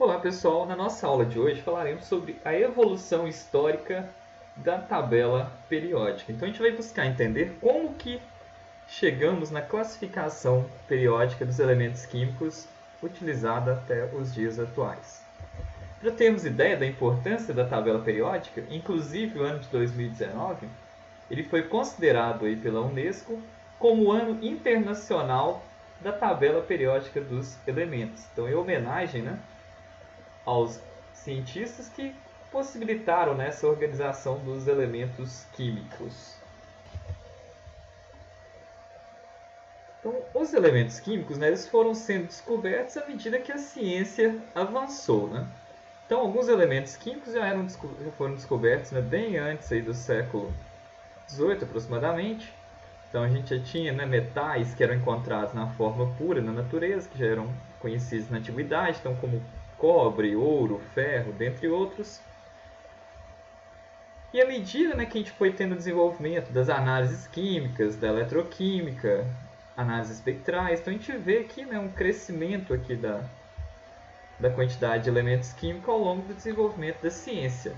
Olá pessoal, na nossa aula de hoje falaremos sobre a evolução histórica da tabela periódica. Então a gente vai buscar entender como que chegamos na classificação periódica dos elementos químicos utilizada até os dias atuais. Para termos ideia da importância da tabela periódica, inclusive o ano de 2019, ele foi considerado aí pela Unesco como o ano internacional da tabela periódica dos elementos. Então, em homenagem, aos cientistas que possibilitaram essa organização dos elementos químicos. Então, os elementos químicos eles foram sendo descobertos à medida que a ciência avançou. Então, alguns elementos químicos já foram descobertos bem antes aí do século XVIII, aproximadamente. Então, a gente já tinha metais que eram encontrados na forma pura na natureza, que já eram conhecidos na antiguidade, então como cobre, ouro, ferro, dentre outros. E à medida que a gente foi tendo desenvolvimento das análises químicas, da eletroquímica, análises espectrais, então a gente vê aqui um crescimento aqui da quantidade de elementos químicos ao longo do desenvolvimento da ciência.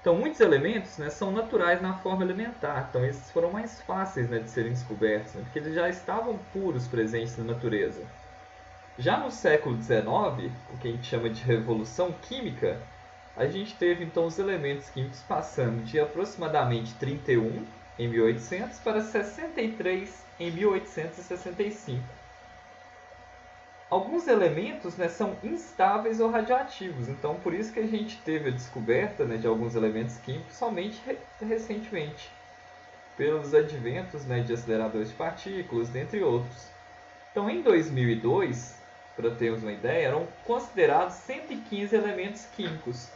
Então, muitos elementos são naturais na forma elementar, então esses foram mais fáceis de serem descobertos, porque eles já estavam puros presentes na natureza. Já no século XIX, o que a gente chama de Revolução Química, a gente teve então os elementos químicos passando de aproximadamente 31 em 1800 para 63 em 1865. Alguns elementos são instáveis ou radioativos, então por isso que a gente teve a descoberta de alguns elementos químicos somente recentemente, pelos adventos de aceleradores de partículas, dentre outros. Então em 2002, para termos uma ideia, eram considerados 115 elementos químicos,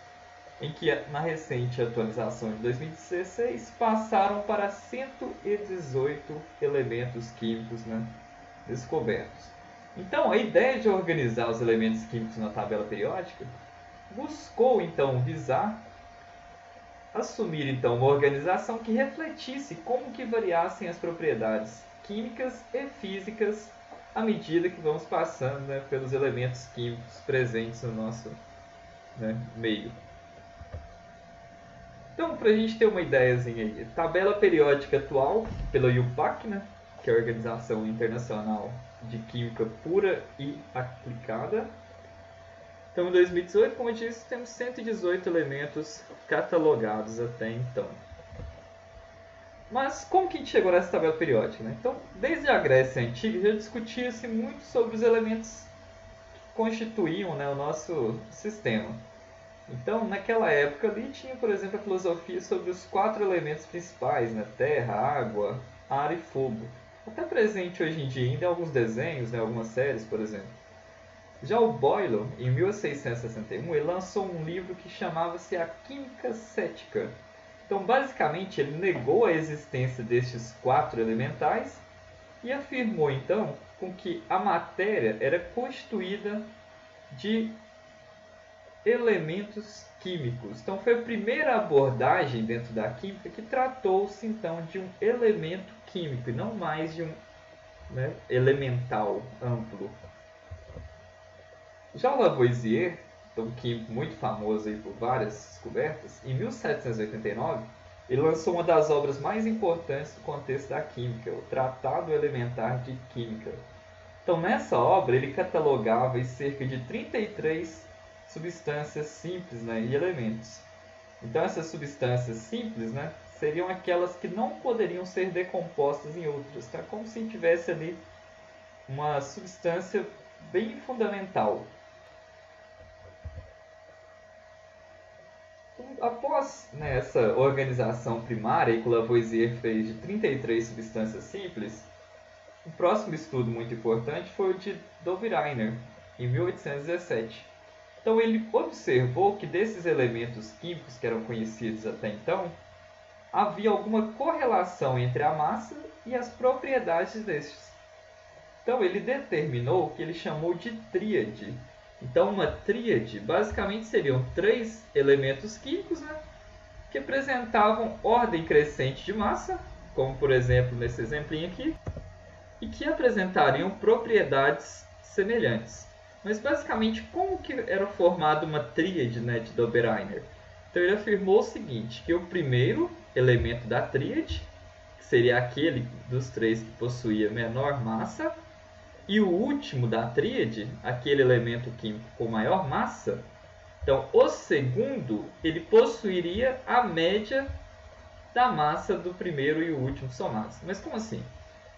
em que na recente atualização de 2016 passaram para 118 elementos químicos descobertos. Então, a ideia de organizar os elementos químicos na tabela periódica buscou, então, visar assumir, então, uma organização que refletisse como que variassem as propriedades químicas e físicas à medida que vamos passando pelos elementos químicos presentes no nosso meio. Então, para a gente ter uma ideiazinha aí, tabela periódica atual pela IUPAC, que é a Organização Internacional de Química Pura e Aplicada. Então, em 2018, como eu disse, temos 118 elementos catalogados até então. Mas como que a gente chegou nessa tabela periódica? Então, desde a Grécia Antiga já discutia-se muito sobre os elementos que constituíam o nosso sistema. Então, naquela época ali tinha, por exemplo, a filosofia sobre os 4 elementos principais, terra, água, ar e fogo. Até presente hoje em dia, ainda em alguns desenhos, algumas séries, por exemplo. Já o Boyle, em 1661, ele lançou um livro que chamava-se A Química Cética. Então, basicamente, ele negou a existência destes 4 elementais e afirmou, então, com que a matéria era constituída de elementos químicos. Então, foi a primeira abordagem dentro da química que tratou-se, então, de um elemento químico e não mais de um elemental amplo. Já o Lavoisier, um químico muito famoso aí por várias descobertas, em 1789, ele lançou uma das obras mais importantes do contexto da química, o Tratado Elementar de Química. Então, nessa obra, ele catalogava cerca de 33 substâncias simples e elementos. Então, essas substâncias simples seriam aquelas que não poderiam ser decompostas em outras. Então, é como se tivesse ali uma substância bem fundamental. Então, após essa organização primária que o Lavoisier fez de 33 substâncias simples, o próximo estudo muito importante foi o de Dove-Reiner, em 1817. Então ele observou que desses elementos químicos que eram conhecidos até então, havia alguma correlação entre a massa e as propriedades destes. Então ele determinou o que ele chamou de tríade. Então uma tríade basicamente seriam 3 elementos químicos que apresentavam ordem crescente de massa, como por exemplo nesse exemplinho aqui, e que apresentariam propriedades semelhantes. Mas basicamente, como que era formada uma tríade, né, de Dobereiner? Então ele afirmou o seguinte, que o primeiro elemento da tríade, que seria aquele dos três que possuía menor massa, e o último da tríade, aquele elemento químico com maior massa, então o segundo ele possuiria a média da massa do primeiro e o último somados. Mas como assim?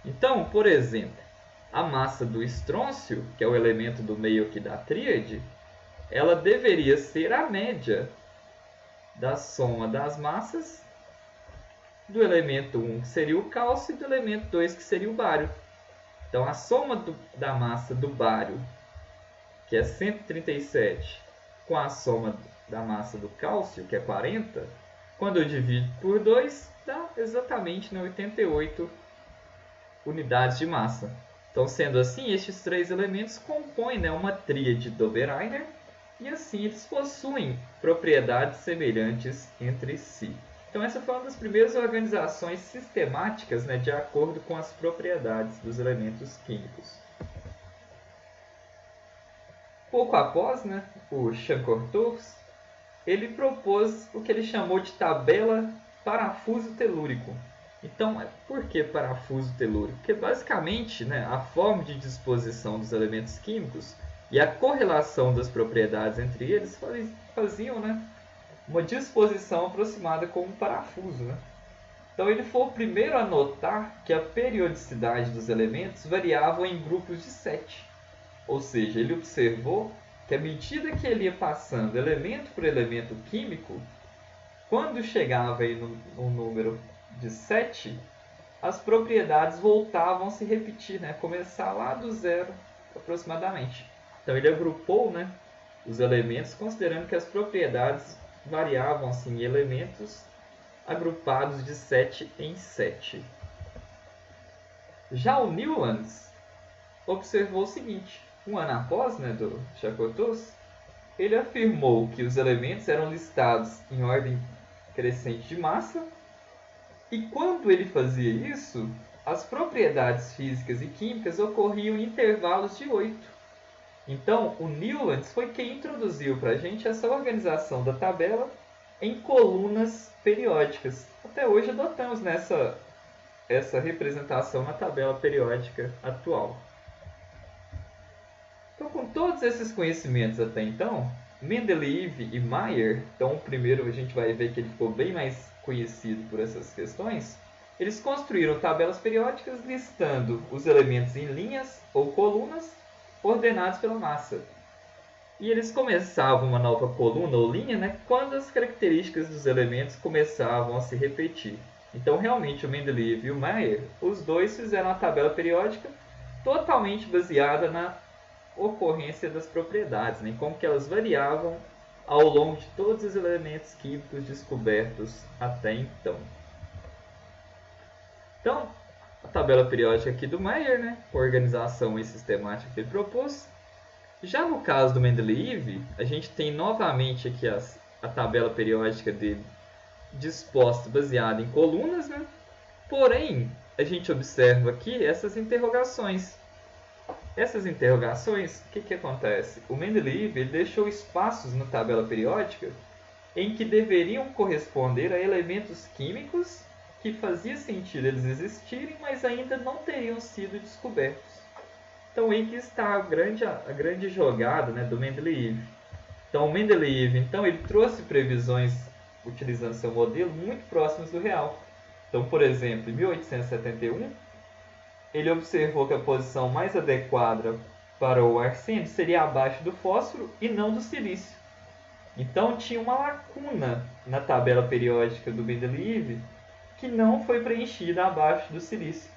Então, por exemplo, a massa do estrôncio, que é o elemento do meio aqui da tríade, ela deveria ser a média da soma das massas do elemento 1, que seria o cálcio, e do elemento 2, que seria o bário. Então, a soma da massa do bário, que é 137, com a soma da massa do cálcio, que é 40, quando eu divido por 2, dá exatamente 88 unidades de massa. Então, sendo assim, estes três elementos compõem, né, uma tríade Dobereiner, e assim eles possuem propriedades semelhantes entre si. Então, essa foi uma das primeiras organizações sistemáticas, né, de acordo com as propriedades dos elementos químicos. Pouco após, né, o Chancortours, ele propôs o que ele chamou de tabela parafuso telúrico. Então, por que parafuso telúrico? Porque basicamente, né, a forma de disposição dos elementos químicos e a correlação das propriedades entre eles faziam, né, uma disposição aproximada com um parafuso. Né? Então ele foi o primeiro a notar que a periodicidade dos elementos variava em grupos de 7. Ou seja, ele observou que à medida que ele ia passando elemento por elemento químico, quando chegava aí no número de 7, as propriedades voltavam a se repetir, né? Começar lá do zero aproximadamente. Então ele agrupou, né, os elementos considerando que as propriedades variavam assim, em elementos agrupados de 7 em 7. Já o Newlands observou o seguinte: um ano após, né, do Chancortours, ele afirmou que os elementos eram listados em ordem crescente de massa, e quando ele fazia isso, as propriedades físicas e químicas ocorriam em intervalos de 8. Então, o Newlands foi quem introduziu para a gente essa organização da tabela em colunas periódicas. Até hoje adotamos essa representação na tabela periódica atual. Então, com todos esses conhecimentos até então, Mendeleev e Mayer, então o primeiro a gente vai ver que ele ficou bem mais conhecido por essas questões, eles construíram tabelas periódicas listando os elementos em linhas ou colunas ordenados pela massa. E eles começavam uma nova coluna ou linha, né, quando as características dos elementos começavam a se repetir. Então, realmente, o Mendeleev e o Mayer, os dois fizeram uma tabela periódica totalmente baseada na ocorrência das propriedades, né, como que elas variavam ao longo de todos os elementos químicos descobertos até então. Então, a tabela periódica aqui do Mayer, né, com a organização e sistemática que ele propôs. Já no caso do Mendeleev, a gente tem novamente aqui a tabela periódica dele disposta, baseada em colunas, né? Porém, a gente observa aqui essas interrogações. Essas interrogações, o que acontece? O Mendeleev ele deixou espaços na tabela periódica em que deveriam corresponder a elementos químicos que fazia sentido eles existirem, mas ainda não teriam sido descobertos. Então aí que está a grande jogada, né, do Mendeleev. Então o Mendeleev ele trouxe previsões utilizando seu modelo muito próximas do real. Então, por exemplo, em 1871, ele observou que a posição mais adequada para o arsênio seria abaixo do fósforo e não do silício. Então tinha uma lacuna na tabela periódica do Mendeleev que não foi preenchida abaixo do silício.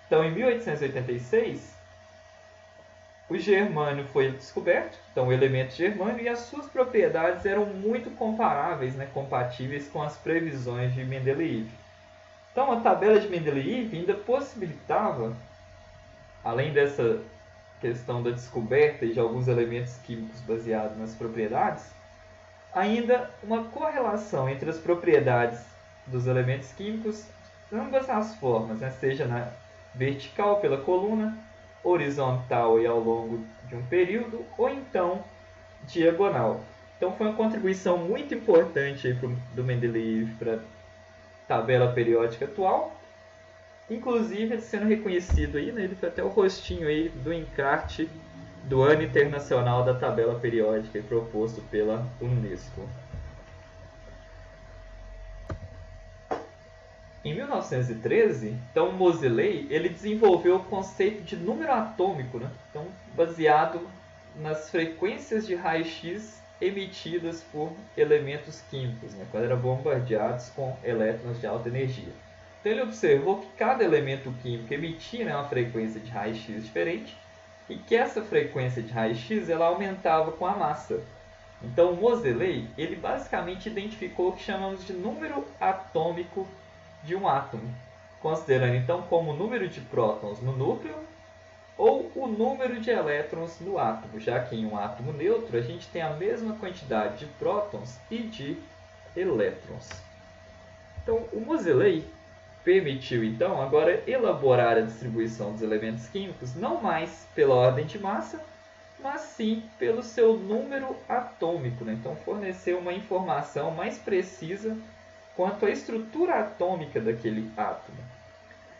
Então, em 1886, o germânio foi descoberto, então o elemento germânio, e as suas propriedades eram muito comparáveis, né, compatíveis com as previsões de Mendeleev. Então a tabela de Mendeleev ainda possibilitava, além dessa questão da descoberta de alguns elementos químicos baseados nas propriedades, ainda uma correlação entre as propriedades dos elementos químicos, ambas as formas, né, seja na vertical pela coluna, horizontal e ao longo de um período, ou então diagonal. Então foi uma contribuição muito importante do Mendeleev para a tabela periódica atual. Inclusive ele sendo reconhecido aí, né, ele foi até o rostinho aí do encarte do Ano Internacional da Tabela Periódica proposto pela Unesco. Em 1913, então Moseley ele desenvolveu o conceito de número atômico, né? Então, baseado nas frequências de raio-x emitidas por elementos químicos, né? Quando eram bombardeados com elétrons de alta energia. Então ele observou que cada elemento químico emitia, né, uma frequência de raio-x diferente e que essa frequência de raio-x ela aumentava com a massa. Então Moseley ele basicamente identificou o que chamamos de número atômico de um átomo, considerando então como o número de prótons no núcleo ou o número de elétrons no átomo, já que em um átomo neutro a gente tem a mesma quantidade de prótons e de elétrons. Então o Moseley permitiu então agora elaborar a distribuição dos elementos químicos não mais pela ordem de massa, mas sim pelo seu número atômico, né? Então forneceu uma informação mais precisa quanto à estrutura atômica daquele átomo.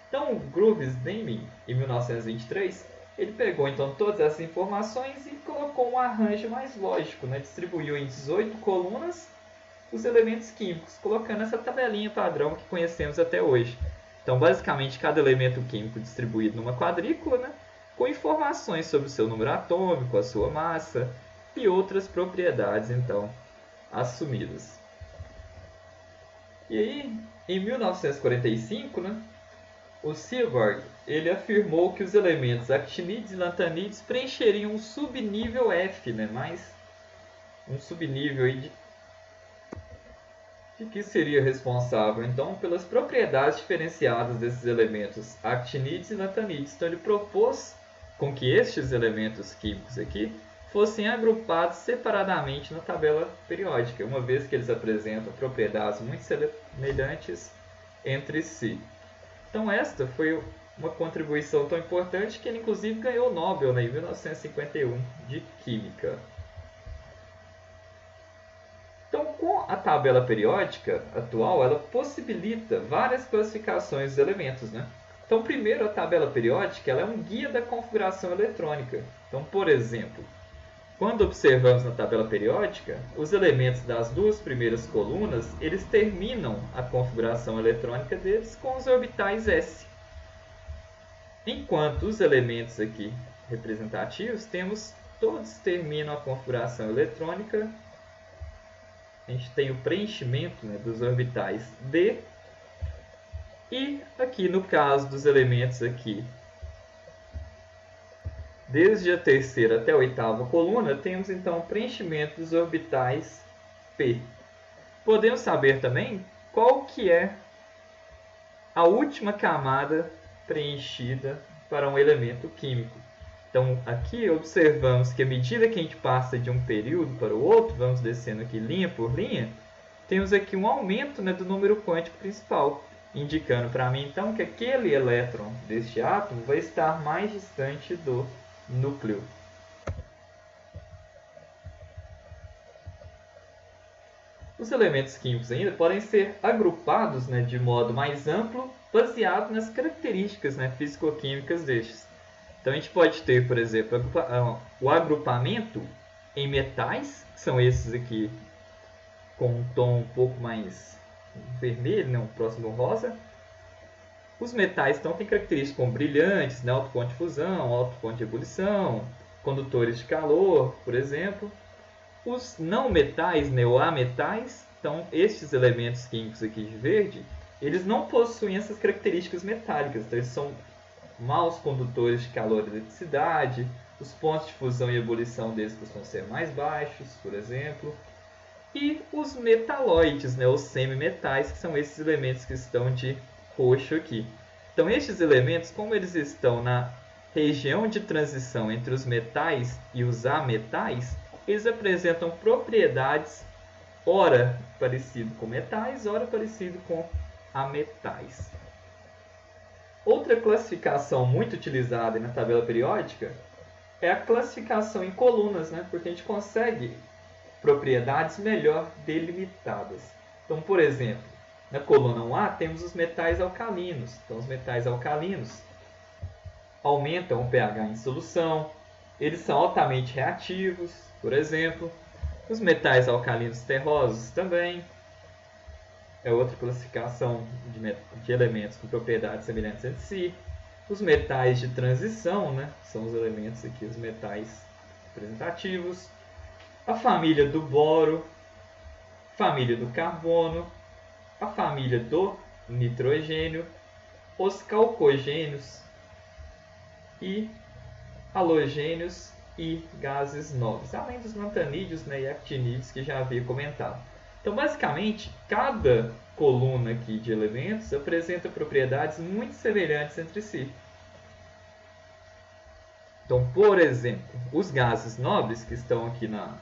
Então o Groves-Deming, em 1923, ele pegou então todas essas informações e colocou um arranjo mais lógico, né? Distribuiu em 18 colunas os elementos químicos, colocando essa tabelinha padrão que conhecemos até hoje. Então, basicamente, cada elemento químico distribuído numa quadrícula, né, com informações sobre o seu número atômico, a sua massa e outras propriedades, então, assumidas. E aí, em 1945, né, o Seaborg ele afirmou que os elementos actinides e lanthanides preencheriam um subnível F, né, mais um subnível aí de que seria responsável então pelas propriedades diferenciadas desses elementos actinides e lanthanides. Então ele propôs com que estes elementos químicos aqui fossem agrupados separadamente na tabela periódica, uma vez que eles apresentam propriedades muito semelhantes entre si. Então esta foi uma contribuição tão importante que ele inclusive ganhou o Nobel, né, em 1951 de Química. Então, com a tabela periódica atual, ela possibilita várias classificações dos elementos, né? Então, primeiro, a tabela periódica ela é um guia da configuração eletrônica. Então, por exemplo, quando observamos na tabela periódica, os elementos das duas primeiras colunas, eles terminam a configuração eletrônica deles com os orbitais S. Enquanto os elementos aqui representativos, todos terminam a configuração eletrônica. A gente tem o preenchimento, né, dos orbitais D. E aqui no caso dos elementos aqui, desde a terceira até a oitava coluna, temos então o preenchimento dos orbitais P. Podemos saber também qual que é a última camada preenchida para um elemento químico. Então, aqui observamos que à medida que a gente passa de um período para o outro, vamos descendo aqui linha por linha, temos aqui um aumento, né, do número quântico principal, indicando para mim, então, que aquele elétron deste átomo vai estar mais distante do núcleo. Os elementos químicos ainda podem ser agrupados, né, de modo mais amplo, baseado nas características, né, físico-químicas destes. Então a gente pode ter, por exemplo, o agrupamento em metais, que são esses aqui com um tom um pouco mais vermelho, né, um próximo rosa. Os metais então têm características como brilhantes, né, alto ponto de fusão, alto ponto de ebulição, condutores de calor, por exemplo. Os não metais, né, ou ametais, então estes elementos químicos aqui de verde, eles não possuem essas características metálicas, então eles são maus condutores de calor e eletricidade, os pontos de fusão e ebulição deles costumam ser mais baixos, por exemplo. E os metalóides, né, os semimetais, que são esses elementos que estão de roxo aqui. Então estes elementos, como eles estão na região de transição entre os metais e os ametais, eles apresentam propriedades ora parecido com metais, ora parecido com ametais. Outra classificação muito utilizada na tabela periódica é a classificação em colunas, né? Porque a gente consegue propriedades melhor delimitadas. Então, por exemplo, na coluna 1A temos os metais alcalinos. Então, os metais alcalinos aumentam o pH em solução, eles são altamente reativos, por exemplo. Os metais alcalinos terrosos também é outra classificação de elementos com propriedades semelhantes entre si. Os metais de transição, né, são os elementos aqui, os metais representativos. A família do boro, família do carbono, a família do nitrogênio, os calcogênios e halogênios e gases nobres, além dos lantanídeos, né, e actinídeos que já havia comentado. Então, basicamente, cada coluna aqui de elementos apresenta propriedades muito semelhantes entre si. Então, por exemplo, os gases nobres, que estão aqui na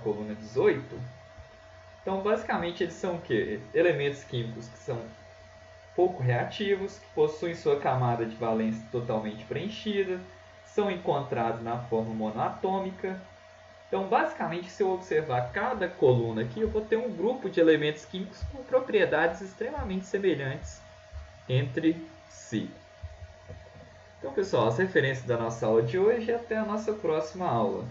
coluna 18, então, basicamente, eles são o quê? Elementos químicos que são pouco reativos, que possuem sua camada de valência totalmente preenchida, são encontrados na forma monoatômica. Então, basicamente, se eu observar cada coluna aqui, eu vou ter um grupo de elementos químicos com propriedades extremamente semelhantes entre si. Então, pessoal, as referências da nossa aula de hoje e até a nossa próxima aula.